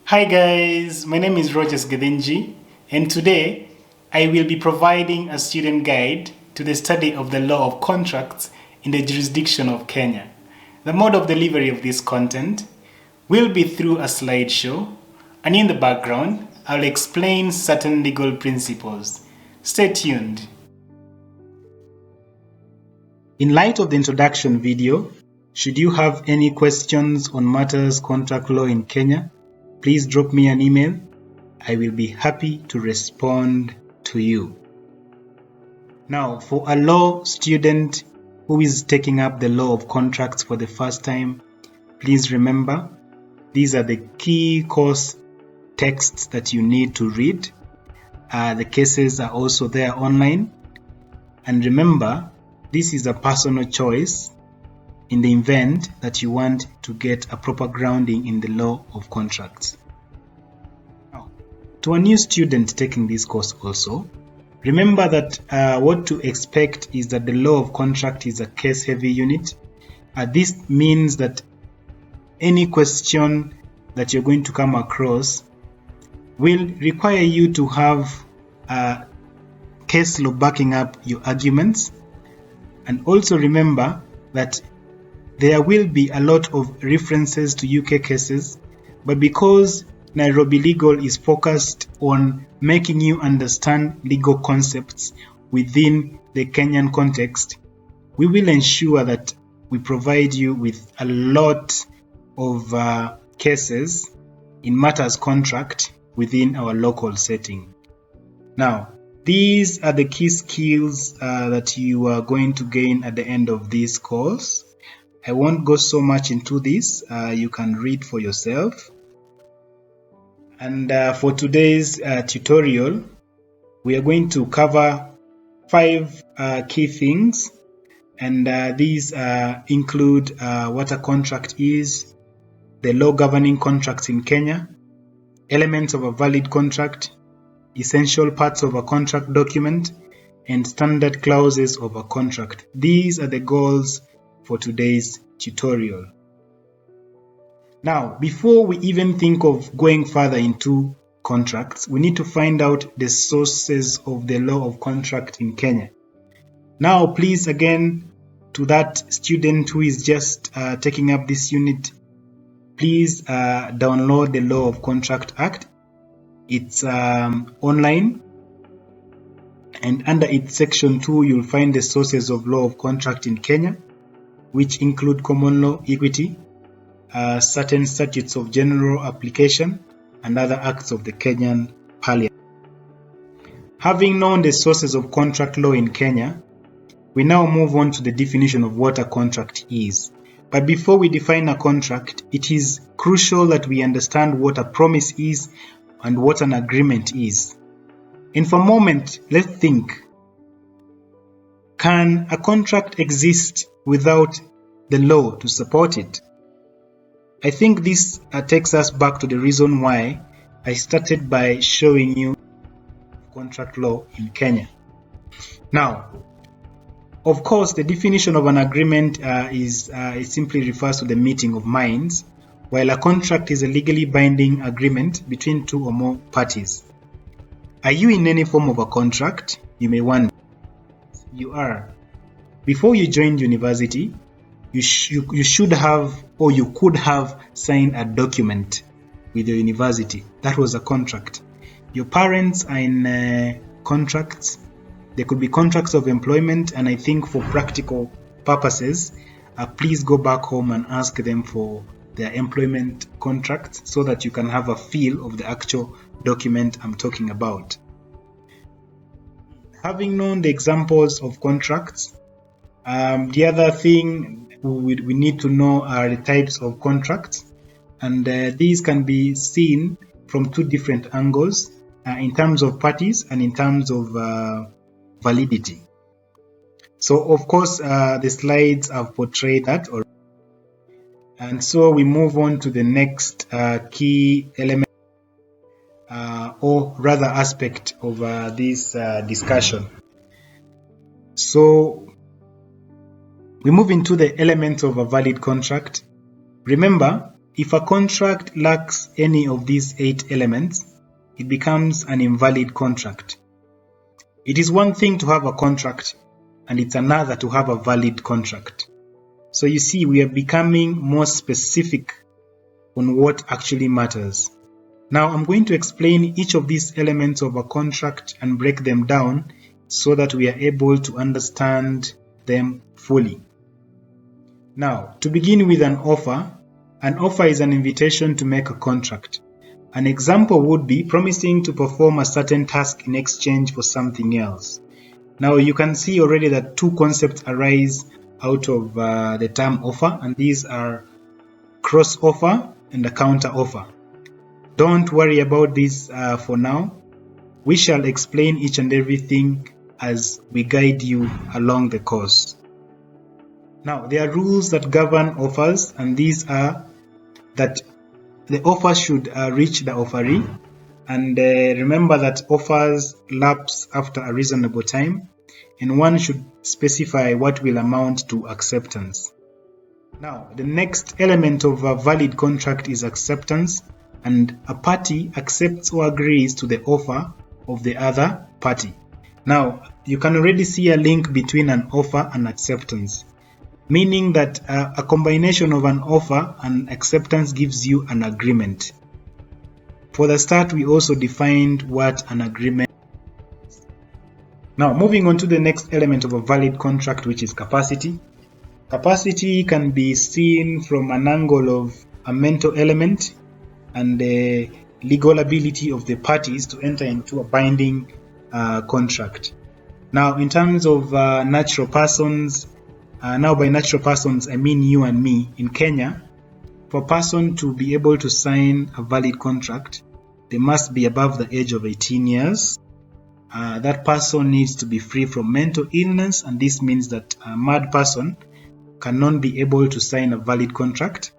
Hi guys, my name is Rogers Gedinji, and today I will be providing a student guide to the study of the law of contracts in the jurisdiction of Kenya. The mode of delivery of this content will be through a slideshow, and in the background I'll explain certain legal principles. Stay tuned. In light of the introduction video, should you have any questions on matters contract law in Kenya, please drop me an email. I will be happy to respond to you. Now, for a law student who is taking up the law of contracts for the first time, please remember these are the key course texts that you need to read. The cases are also there online. And remember, this is a personal choice in the event that you want to get a proper grounding in the law of contracts. Now, to a new student taking this course also, remember that what to expect is that the law of contract is a case-heavy unit. This means that any question that you're going to come across will require you to have a case law backing up your arguments. And also remember that there will be a lot of references to UK cases, but because Nairobi Legal is focused on making you understand legal concepts within the Kenyan context, we will ensure that we provide you with a lot of cases in matters contract within our local setting. Now, these are the key skills that you are going to gain at the end of this course. I won't go so much into this. You can read for yourself. And for today's tutorial, we are going to cover 5 key things. And these include what a contract is, the law governing contracts in Kenya, elements of a valid contract, essential parts of a contract document, and standard clauses of a contract. These are the goals for today's tutorial. Now, before we even think of going further into contracts, we need to find out the sources of the law of contract in Kenya. Now, please, again, to that student who is just taking up this unit, please download the Law of Contract Act. It's online, and under its section 2, you'll find the sources of law of contract in Kenya, which include common law, equity, certain statutes of general application, and other acts of the Kenyan Parliament. Having known the sources of contract law in Kenya, we now move on to the definition of what a contract is. But before we define a contract, it is crucial that we understand what a promise is and what an agreement is. And for a moment, let's think. Can a contract exist without the law to support it? I think this takes us back to the reason why I started by showing you contract law in Kenya. Now, of course, the definition of an agreement it simply refers to the meeting of minds, while a contract is a legally binding agreement between 2 or more parties. Are you in any form of a contract? You may wonder. You are. Before you joined university, you should have, or you could have, signed a document with your university. That was a contract. Your parents are in contracts. There could be contracts of employment, and I think for practical purposes, please go back home and ask them for their employment contracts so that you can have a feel of the actual document I'm talking about. Having known the examples of contracts, the other thing we need to know are the types of contracts, and these can be seen from 2 different angles, in terms of parties and in terms of validity. So of course the slides have portrayed that already. And so we move on to the next key element or rather aspect of this discussion. So we move into the elements of a valid contract. Remember, if a contract lacks any of these 8 elements, it becomes an invalid contract. It is one thing to have a contract, and it's another to have a valid contract. So you see, we are becoming more specific on what actually matters. Now I'm going to explain each of these elements of a contract and break them down so that we are able to understand them fully. Now, to begin with an offer is an invitation to make a contract. An example would be promising to perform a certain task in exchange for something else. Now you can see already that 2 concepts arise out of the term offer, and these are cross offer and a counter offer. Don't worry about this for now. We shall explain each and everything as we guide you along the course. Now, there are rules that govern offers, and these are that the offer should reach the offeree, and remember that offers lapse after a reasonable time, and one should specify what will amount to acceptance. Now, the next element of a valid contract is acceptance, and a party accepts or agrees to the offer of the other party. Now, you can already see a link between an offer and acceptance, meaning that a combination of an offer and acceptance gives you an agreement. For the start, we also defined what an agreement is. Now, moving on to the next element of a valid contract, which is capacity. Capacity can be seen from an angle of a mental element and the legal ability of the parties to enter into a binding contract. Now, in terms of natural persons, now by natural persons I mean you and me, in Kenya, for a person to be able to sign a valid contract, they must be above the age of 18 years. That person needs to be free from mental illness, and this means that a mad person cannot be able to sign a valid contract,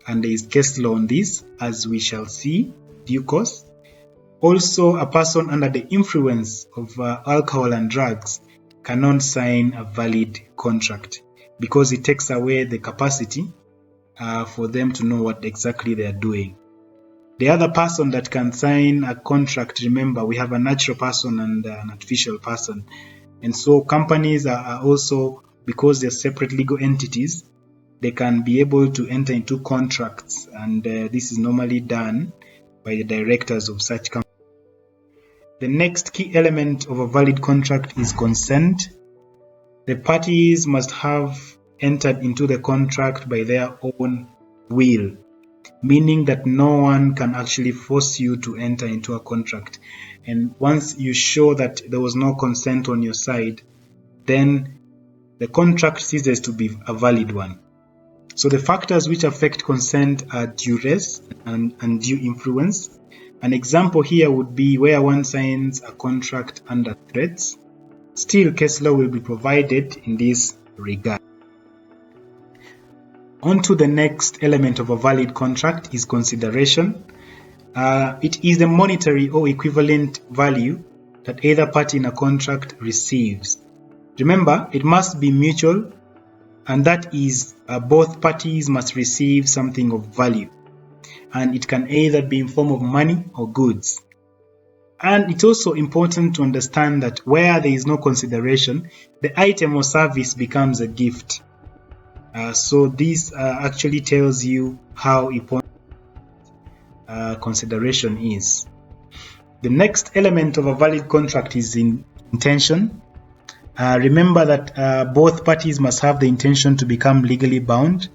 and there is case law on this, as we shall see due course. Also, a person under the influence of alcohol and drugs cannot sign a valid contract because it takes away the capacity for them to know what exactly they are doing. The other person that can sign a contract, remember, we have a natural person and an artificial person, and so companies are also, because they're separate legal entities, they can be able to enter into contracts, and this is normally done by the directors of such companies. The next key element of a valid contract is consent. The parties must have entered into the contract by their own will, meaning that no one can actually force you to enter into a contract. And once you show that there was no consent on your side, then the contract ceases to be a valid one. So the factors which affect consent are duress and undue influence. An example here would be where one signs a contract under threats. Still, case law will be provided in this regard. On to the next element of a valid contract is consideration. It is the monetary or equivalent value that either party in a contract receives. Remember, it must be mutual, and that is both parties must receive something of value, and it can either be in form of money or goods. And it's also important to understand that where there is no consideration, the item or service becomes a gift. So this actually tells you how important consideration is. The next element of a valid contract is intention. Remember that both parties must have the intention to become legally bound.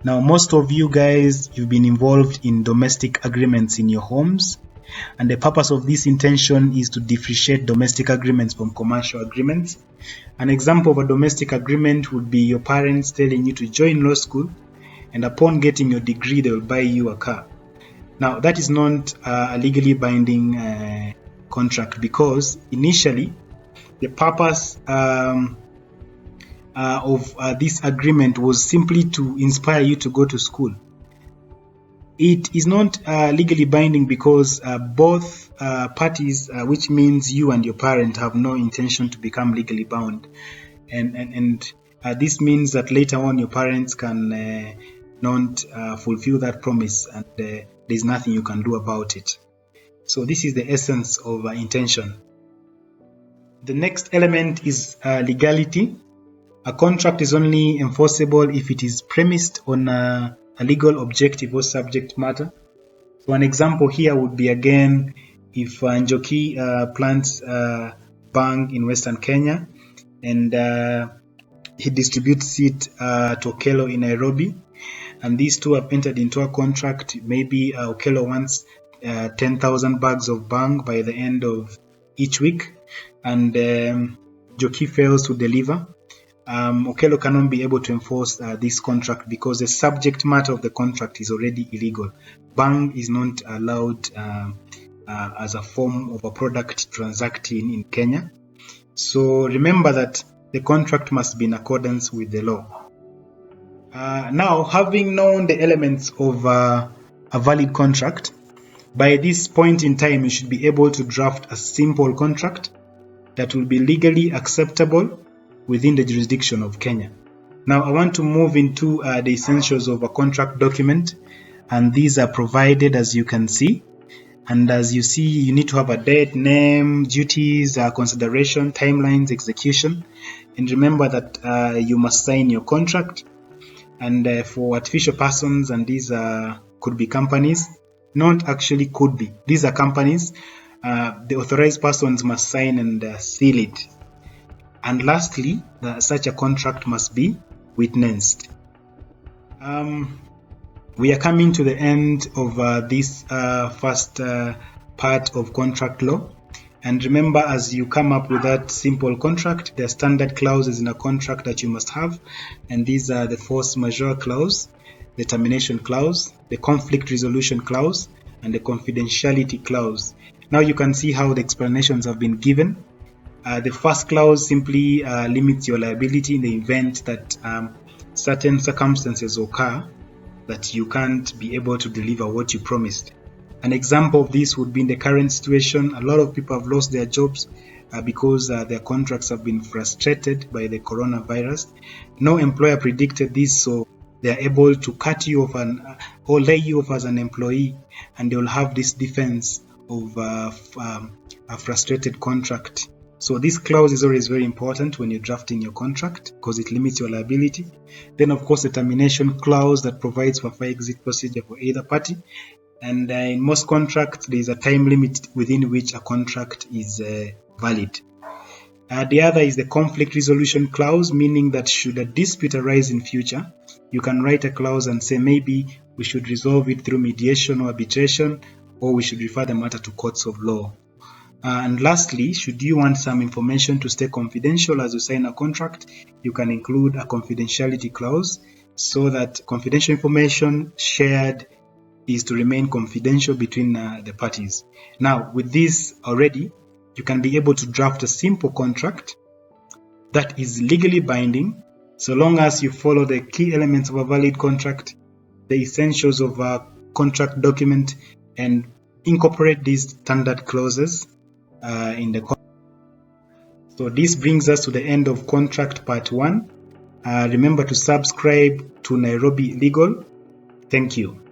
Now, most of you guys, you've been involved in domestic agreements in your homes, and the purpose of this intention is to differentiate domestic agreements from commercial agreements. An example of a domestic agreement would be your parents telling you to join law school, and upon getting your degree, they will buy you a car. Now, that is not a legally binding contract, because initially the purpose of this agreement was simply to inspire you to go to school. It is not legally binding because both parties, which means you and your parent, have no intention to become legally bound, and this means that later on your parents can not fulfill that promise, and there's nothing you can do about it. So this is the essence of intention. The next element is legality. A contract is only enforceable if it is premised on a legal objective or subject matter. So an example here would be, again, if Njoki plants bang in Western Kenya and he distributes it to Okello in Nairobi, and these two have entered into a contract. Maybe Okello wants 10,000 bags of bang by the end of each week, and Njoki fails to deliver. Okello cannot be able to enforce this contract because the subject matter of the contract is already illegal. Bang is not allowed as a form of a product transacting in Kenya. So remember that the contract must be in accordance with the law. Now, having known the elements of a valid contract, by this point in time you should be able to draft a simple contract that will be legally acceptable within the jurisdiction of Kenya. Now I want to move into the essentials of a contract document, and these are provided as you can see. And as you see, you need to have a date, name, duties, consideration, timelines, execution. And remember that you must sign your contract. And for artificial persons, and these could be companies, not actually could be, these are companies, the authorized persons must sign and seal it. And lastly, such a contract must be witnessed. We are coming to the end of this first part of contract law. And remember, as you come up with that simple contract, there are standard clauses in a contract that you must have. And these are the force majeure clause, the termination clause, the conflict resolution clause, and the confidentiality clause. Now you can see how the explanations have been given. The first clause simply limits your liability in the event that certain circumstances occur that you can't be able to deliver what you promised. An example of this would be in the current situation. A lot of people have lost their jobs because their contracts have been frustrated by the coronavirus. No employer predicted this, so they are able to cut you off or lay you off as an employee, and they will have this defense of a frustrated contract. So this clause is always very important when you're drafting your contract because it limits your liability. Then, of course, the termination clause that provides for fair exit procedure for either party. And in most contracts, there is a time limit within which a contract is valid. The other is the conflict resolution clause, meaning that should a dispute arise in future, you can write a clause and say maybe we should resolve it through mediation or arbitration, or we should refer the matter to courts of law. And lastly, should you want some information to stay confidential as you sign a contract, you can include a confidentiality clause so that confidential information shared is to remain confidential between the parties. Now, with this already, you can be able to draft a simple contract that is legally binding so long as you follow the key elements of a valid contract, the essentials of a contract document, and incorporate these standard clauses in the contract. So this brings us to the end of contract part 1. Remember to subscribe to Nairobi Legal. Thank you.